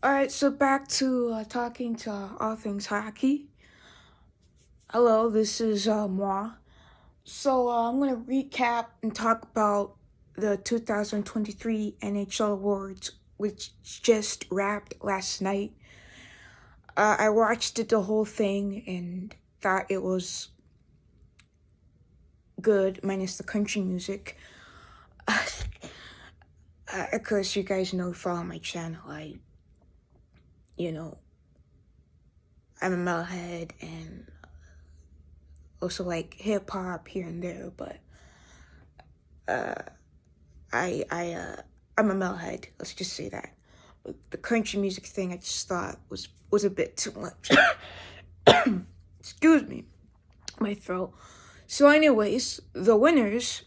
Alright, so back to talking to all things hockey. Hello, this is moi. So I'm going to recap and talk about the 2023 NHL Awards, which just wrapped last night. I watched it the whole thing and thought it was good, minus the country music. Of course, you guys know, follow my channel. I'm a metalhead and also like hip hop here and there, but I'm a metalhead. Let's just say that. But the country music thing, I just thought was a bit too much. Excuse me, my throat. So, anyways, the winners.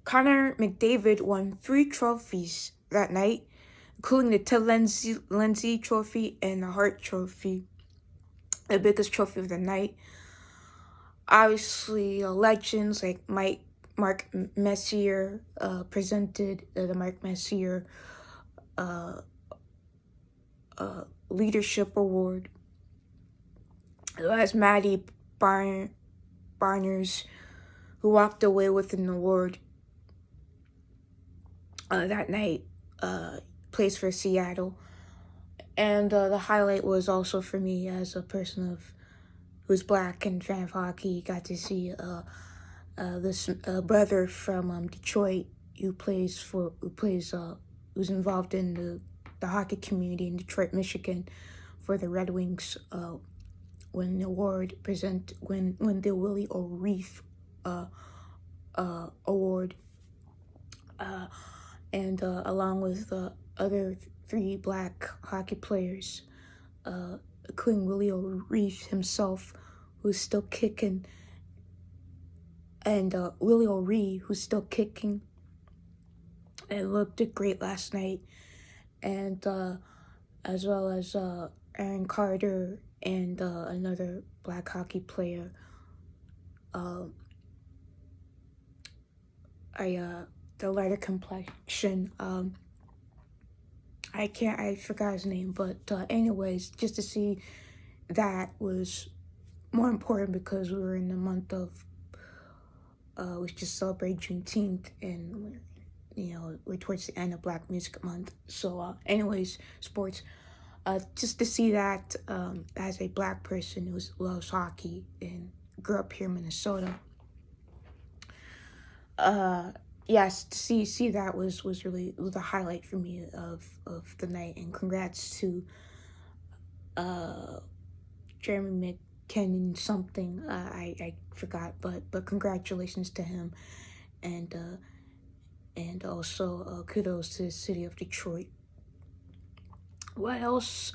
Connor McDavid won 3 trophies that night, including the Ted Lindsay Trophy and the Hart Trophy, the biggest trophy of the night. Obviously, legends like Mark Messier presented the Mark Messier Leadership Award. As Maddie Barnes, who walked away with an award that night, plays for Seattle. And the highlight was also for me as a person who's black and fan of hockey. Got to see this brother from Detroit who's involved in the hockey community in Detroit, Michigan, for the Red Wings. When the award when the Willie O'Reilly award, and along with the other 3 black hockey players, including Willie O'Reilly himself, who's still kicking, and Willie O'Reilly, who's still kicking, and looked great last night, and as well as Aaron Carter and another black hockey player. The lighter complexion. I forgot his name, but anyways, just to see that was more important because we were in the month of we just celebrate Juneteenth, and we're towards the end of Black Music Month. So anyways, sports. Just to see that as a black person who loves hockey and grew up here in Minnesota. Yes, to see that was really the highlight for me of the night, and congrats to Jeremy McKinnon something I forgot, but congratulations to him, and also kudos to the city of Detroit. What else?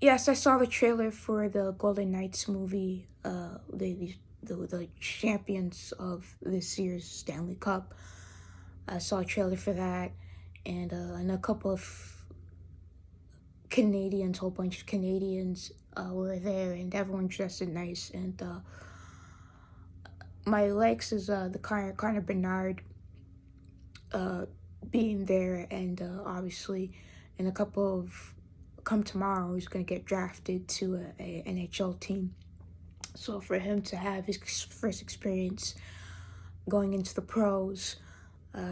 Yes, I saw the trailer for the Golden Knights movie, the champions of this year's Stanley Cup. I saw a trailer for that, and a couple of Canadians, whole bunch of Canadians were there, and everyone dressed nice. And my likes is the Connor Bernard being there, and obviously, in a couple of come tomorrow, he's going to get drafted to a NHL team. So for him to have his first experience going into the pros,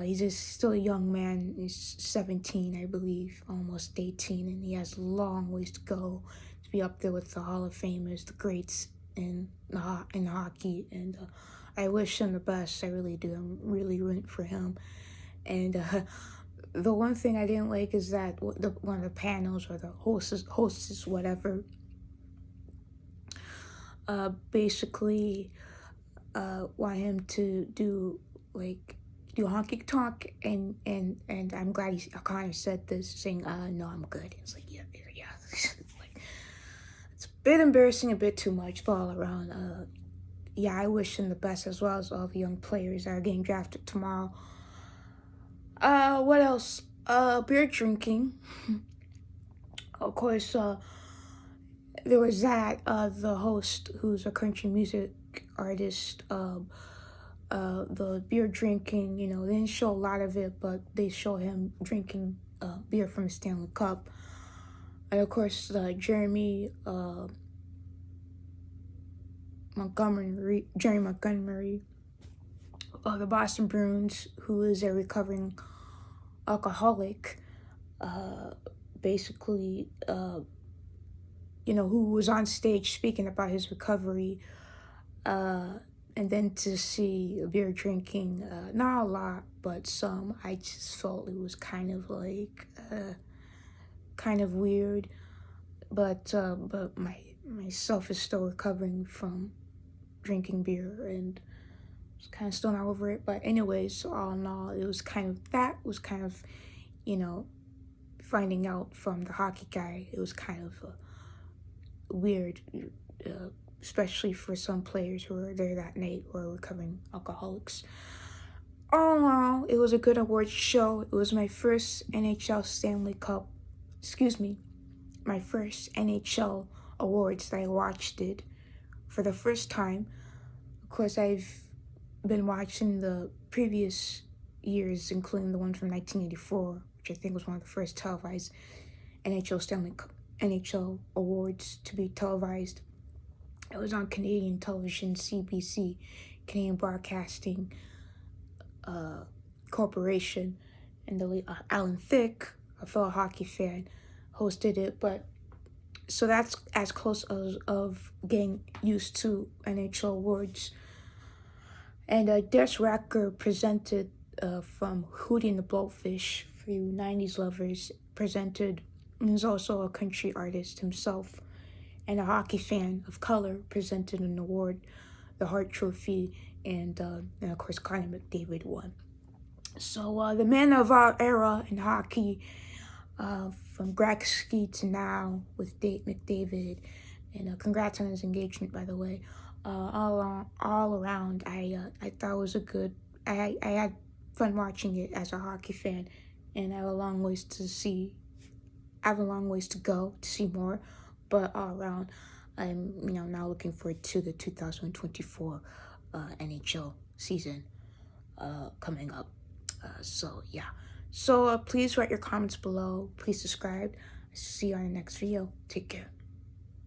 he's still a young man. He's 17, I believe, almost 18, and he has a long ways to go to be up there with the Hall of Famers, the greats in hockey. And I wish him the best. I really do. I'm really rooting for him. And the one thing I didn't like is that one of the panels, or the hostess, whatever, basically want him to do hockey talk, and I'm glad he kind of said this, saying no, I'm good. It's like yeah. Like, it's a bit embarrassing, a bit too much, but all around, yeah, I wish him the best, as well as all the young players that are getting drafted tomorrow. What else? Beer drinking. Of course, there was that. The host, who's a country music artist, the beer drinking, they didn't show a lot of it, but they show him drinking beer from the Stanley Cup. And of course, Jeremy Montgomery, of the Boston Bruins, who is a recovering alcoholic, basically, who was on stage speaking about his recovery, and then to see beer drinking, not a lot, but some, I just felt it was kind of weird, but myself is still recovering from drinking beer, and was kind of still not over it. But anyways, all in all, it was kind of, finding out from the hockey guy, it was kind of weird, especially for some players who were there that night who are recovering alcoholics. All in all, it was a good awards show. It was my first NHL Stanley Cup, my first NHL Awards that I watched it for the first time. Of course, I've been watching the previous years, including the one from 1984, which I think was one of the first televised NHL Awards to be televised. It was on Canadian television, CBC, Canadian Broadcasting Corporation, and the Alan Thicke, a fellow hockey fan, hosted it. But so that's as close as of getting used to NHL Awards. And Des Racker presented from Hootie and the Blowfish, for you 90s lovers, presented. He's also a country artist himself and a hockey fan of color, presented an award, the Hart Trophy, and of course Connor McDavid won. So the man of our era in hockey, from Gretzky to now with McDavid, and congrats on his engagement, by the way. All around, I thought it was a good. I had fun watching it as a hockey fan, and I have a long ways to go to see more. But all around, I'm now looking forward to the 2024 NHL season coming up. So yeah. So please write your comments below. Please subscribe. See you on the next video. Take care.